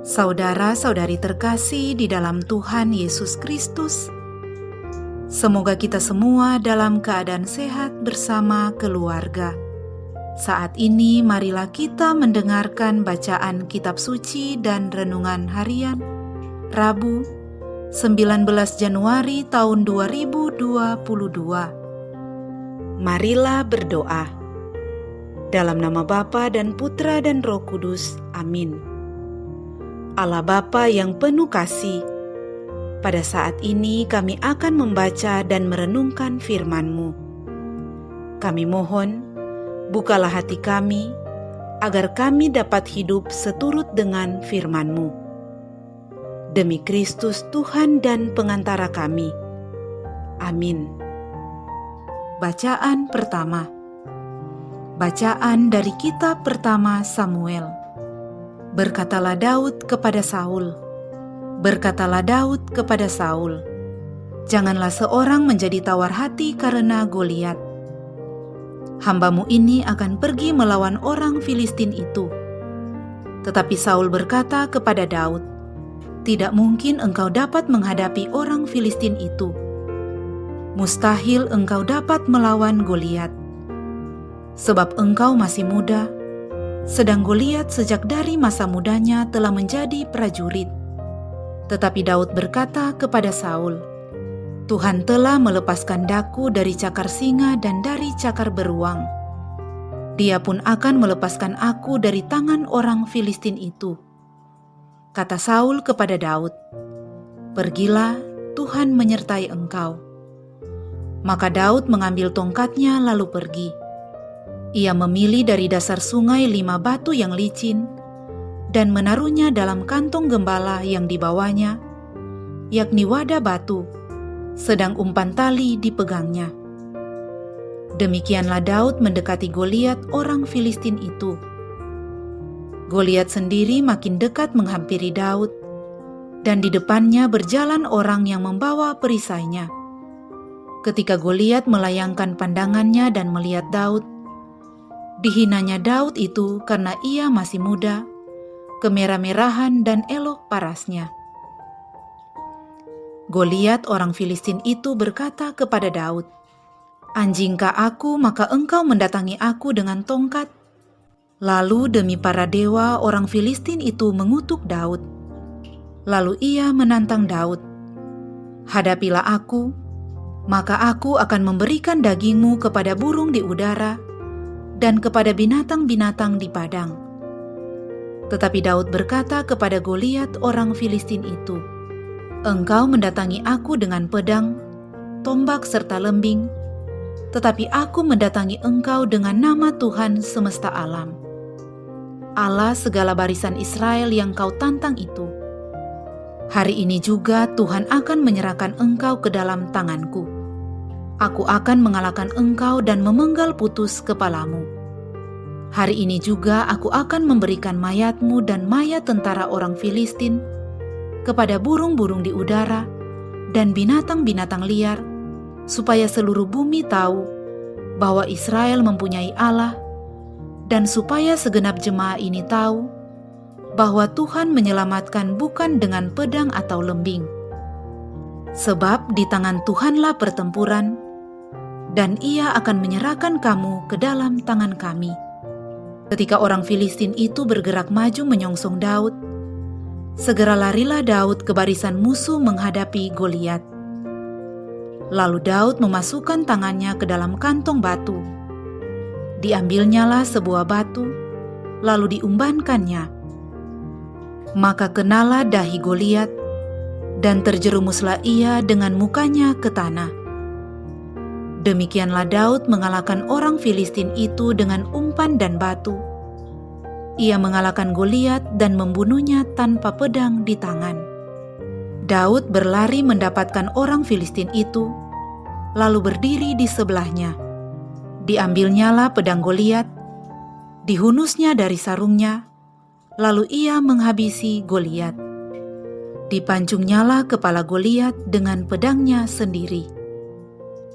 Saudara-saudari terkasih di dalam Tuhan Yesus Kristus, semoga kita semua dalam keadaan sehat bersama keluarga. Saat ini marilah kita mendengarkan bacaan kitab suci dan renungan harian Rabu 19 Januari tahun 2022. Marilah berdoa. Dalam nama Bapa dan Putra dan Roh Kudus. Amin. Allah Bapa yang penuh kasih, pada saat ini kami akan membaca dan merenungkan firman-Mu. Kami mohon, bukalah hati kami, agar kami dapat hidup seturut dengan firman-Mu. Demi Kristus Tuhan dan pengantara kami. Amin. Bacaan pertama. Bacaan dari kitab pertama Samuel. Berkatalah Daud kepada Saul, janganlah seorang menjadi tawar hati karena Goliat. Hambamu ini akan pergi melawan orang Filistin itu. Tetapi Saul berkata kepada Daud, tidak mungkin engkau dapat menghadapi orang Filistin itu. Mustahil engkau dapat melawan Goliat, sebab engkau masih muda, sedang Goliat sejak dari masa mudanya telah menjadi prajurit. Tetapi Daud berkata kepada Saul, Tuhan telah melepaskan daku dari cakar singa dan dari cakar beruang. Dia pun akan melepaskan aku dari tangan orang Filistin itu. Kata Saul kepada Daud, pergilah, Tuhan menyertai engkau. Maka Daud mengambil tongkatnya lalu pergi. Ia memilih dari dasar sungai 5 batu yang licin dan menaruhnya dalam kantong gembala yang dibawanya, yakni wadah batu, sedang umpan tali dipegangnya. Demikianlah Daud mendekati Goliat orang Filistin itu. Goliat sendiri makin dekat menghampiri Daud, dan di depannya berjalan orang yang membawa perisainya. Ketika Goliat melayangkan pandangannya dan melihat Daud, dihinanya Daud itu karena ia masih muda, kemerah-merahan dan elok parasnya. Goliat orang Filistin itu berkata kepada Daud, anjingkah aku maka engkau mendatangi aku dengan tongkat? Lalu demi para dewa orang Filistin itu mengutuk Daud. Lalu ia menantang Daud, hadapilah aku, maka aku akan memberikan dagingmu kepada burung di udara dan kepada binatang-binatang di padang. Tetapi Daud berkata kepada Goliat orang Filistin itu, engkau mendatangi aku dengan pedang, tombak serta lembing, tetapi aku mendatangi engkau dengan nama Tuhan semesta alam, Allah segala barisan Israel yang kau tantang itu. Hari ini juga Tuhan akan menyerahkan engkau ke dalam tanganku. Aku akan mengalahkan engkau dan memenggal putus kepalamu. Hari ini juga aku akan memberikan mayatmu dan mayat tentara orang Filistin kepada burung-burung di udara dan binatang-binatang liar, supaya seluruh bumi tahu bahwa Israel mempunyai Allah, dan supaya segenap jemaah ini tahu bahwa Tuhan menyelamatkan bukan dengan pedang atau lembing. Sebab di tangan Tuhanlah pertempuran, dan ia akan menyerahkan kamu ke dalam tangan kami. Ketika orang Filistin itu bergerak maju menyongsong Daud, segera larilah Daud ke barisan musuh menghadapi Goliat. Lalu Daud memasukkan tangannya ke dalam kantong batu. Diambilnyalah sebuah batu, lalu diumbankannya. Maka kenalah dahi Goliat, dan terjerumuslah ia dengan mukanya ke tanah. Demikianlah Daud mengalahkan orang Filistin itu dengan umpan dan batu. Ia mengalahkan Goliat dan membunuhnya tanpa pedang di tangan. Daud berlari mendapatkan orang Filistin itu, lalu berdiri di sebelahnya. Diambilnyalah pedang Goliat, dihunusnya dari sarungnya, lalu ia menghabisi Goliat. Dipancungnyalah kepala Goliat dengan pedangnya sendiri.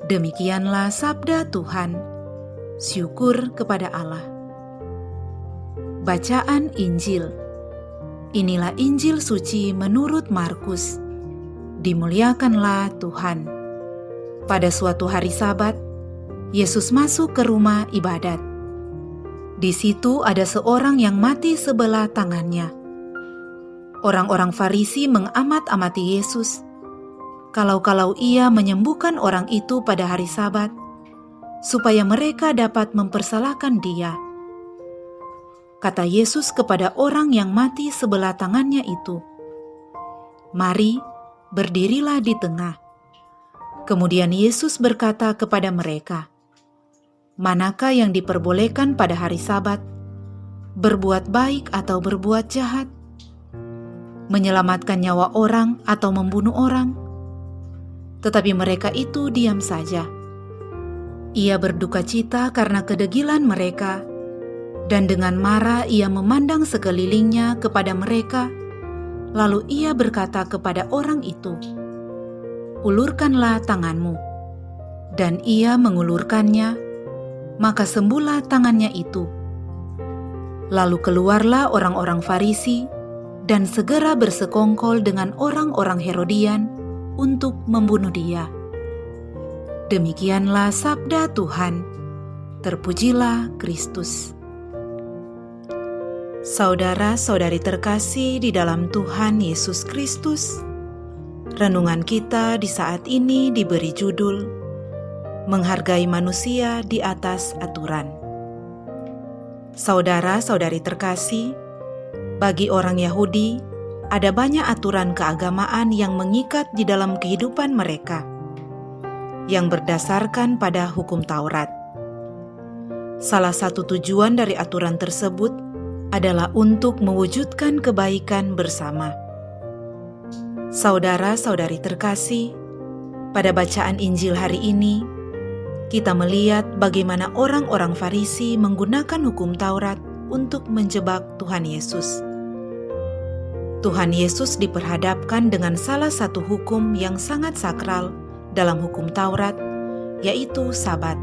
Demikianlah sabda Tuhan. Syukur kepada Allah. Bacaan Injil. Inilah Injil suci menurut Markus. Dimuliakanlah Tuhan. Pada suatu hari Sabat, Yesus masuk ke rumah ibadat. Di situ ada seorang yang mati sebelah tangannya. Orang-orang Farisi mengamat-amati Yesus. Kalau-kalau ia menyembuhkan orang itu pada hari Sabat, supaya mereka dapat mempersalahkan dia. Kata Yesus kepada orang yang mati sebelah tangannya itu, "Mari, berdirilah di tengah." Kemudian Yesus berkata kepada mereka, "Manakah yang diperbolehkan pada hari Sabat? Berbuat baik atau berbuat jahat? Menyelamatkan nyawa orang atau membunuh orang?" Tetapi mereka itu diam saja. Ia berduka cita karena kedegilan mereka, dan dengan marah ia memandang sekelilingnya kepada mereka, lalu ia berkata kepada orang itu, "Ulurkanlah tanganmu." Dan ia mengulurkannya, maka sembuhlah tangannya itu. Lalu keluarlah orang-orang Farisi dan segera bersekongkol dengan orang-orang Herodian untuk membunuh dia. Demikianlah sabda Tuhan. Terpujilah Kristus. Saudara-saudari terkasih di dalam Tuhan Yesus Kristus, renungan kita di saat ini diberi judul Menghargai Manusia di Atas Aturan. Saudara-saudari terkasih, bagi orang Yahudi, ada banyak aturan keagamaan yang mengikat di dalam kehidupan mereka, yang berdasarkan pada hukum Taurat. Salah satu tujuan dari aturan tersebut adalah untuk mewujudkan kebaikan bersama. Saudara-saudari terkasih, pada bacaan Injil hari ini, kita melihat bagaimana orang-orang Farisi menggunakan hukum Taurat untuk menjebak Tuhan Yesus. Tuhan Yesus diperhadapkan dengan salah satu hukum yang sangat sakral dalam hukum Taurat, yaitu Sabat.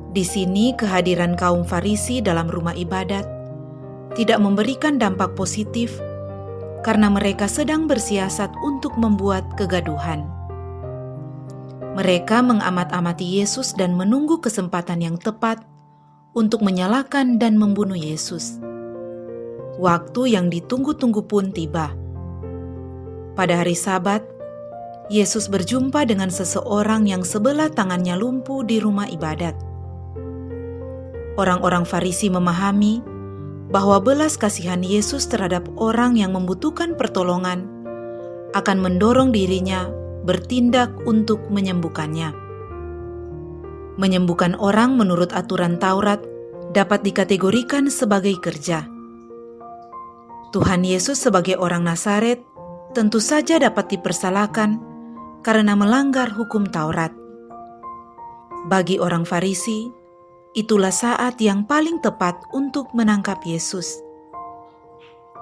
Di sini kehadiran kaum Farisi dalam rumah ibadat tidak memberikan dampak positif karena mereka sedang bersiasat untuk membuat kegaduhan. Mereka mengamat-amati Yesus dan menunggu kesempatan yang tepat untuk menyalahkan dan membunuh Yesus. Waktu yang ditunggu-tunggu pun tiba. Pada hari Sabat, Yesus berjumpa dengan seseorang yang sebelah tangannya lumpuh di rumah ibadat. Orang-orang Farisi memahami bahwa belas kasihan Yesus terhadap orang yang membutuhkan pertolongan akan mendorong dirinya bertindak untuk menyembuhkannya. Menyembuhkan orang menurut aturan Taurat dapat dikategorikan sebagai kerja. Tuhan Yesus sebagai orang Nazaret tentu saja dapat dipersalahkan karena melanggar hukum Taurat. Bagi orang Farisi, itulah saat yang paling tepat untuk menangkap Yesus.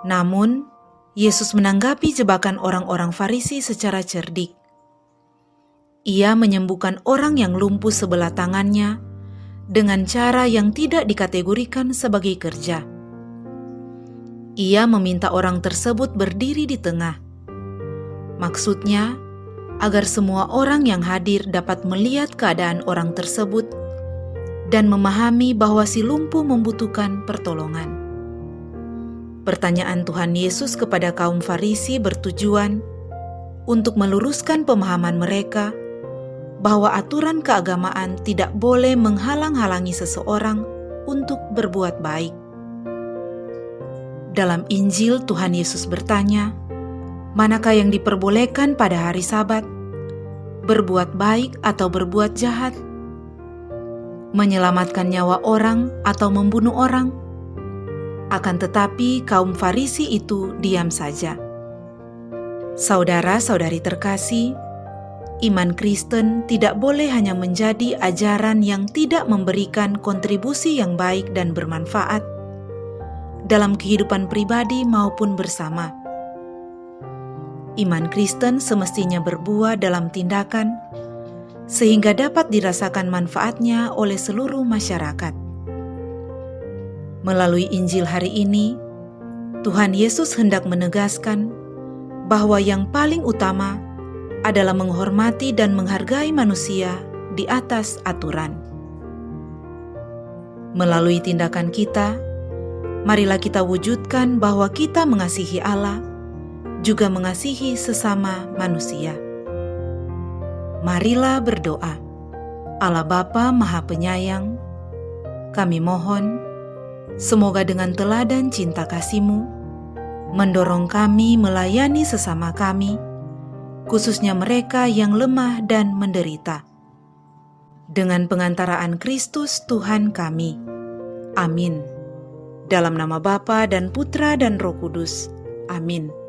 Namun, Yesus menanggapi jebakan orang-orang Farisi secara cerdik. Ia menyembuhkan orang yang lumpuh sebelah tangannya dengan cara yang tidak dikategorikan sebagai kerja. Ia meminta orang tersebut berdiri di tengah. Maksudnya, agar semua orang yang hadir dapat melihat keadaan orang tersebut dan memahami bahwa si lumpuh membutuhkan pertolongan. Pertanyaan Tuhan Yesus kepada kaum Farisi bertujuan untuk meluruskan pemahaman mereka bahwa aturan keagamaan tidak boleh menghalang-halangi seseorang untuk berbuat baik. Dalam Injil, Tuhan Yesus bertanya, "Manakah yang diperbolehkan pada hari Sabat? Berbuat baik atau berbuat jahat? Menyelamatkan nyawa orang atau membunuh orang?" Akan tetapi kaum Farisi itu diam saja. Saudara-saudari terkasih, iman Kristen tidak boleh hanya menjadi ajaran yang tidak memberikan kontribusi yang baik dan bermanfaat dalam kehidupan pribadi maupun bersama. Iman Kristen semestinya berbuah dalam tindakan sehingga dapat dirasakan manfaatnya oleh seluruh masyarakat. Melalui Injil hari ini, Tuhan Yesus hendak menegaskan bahwa yang paling utama adalah menghormati dan menghargai manusia di atas aturan. Melalui tindakan kita, marilah kita wujudkan bahwa kita mengasihi Allah, juga mengasihi sesama manusia. Marilah berdoa. Allah Bapa Maha Penyayang, kami mohon, semoga dengan teladan cinta kasih-Mu, mendorong kami melayani sesama kami, khususnya mereka yang lemah dan menderita. Dengan pengantaraan Kristus Tuhan kami. Amin. Dalam nama Bapa dan Putra dan Roh Kudus. Amin.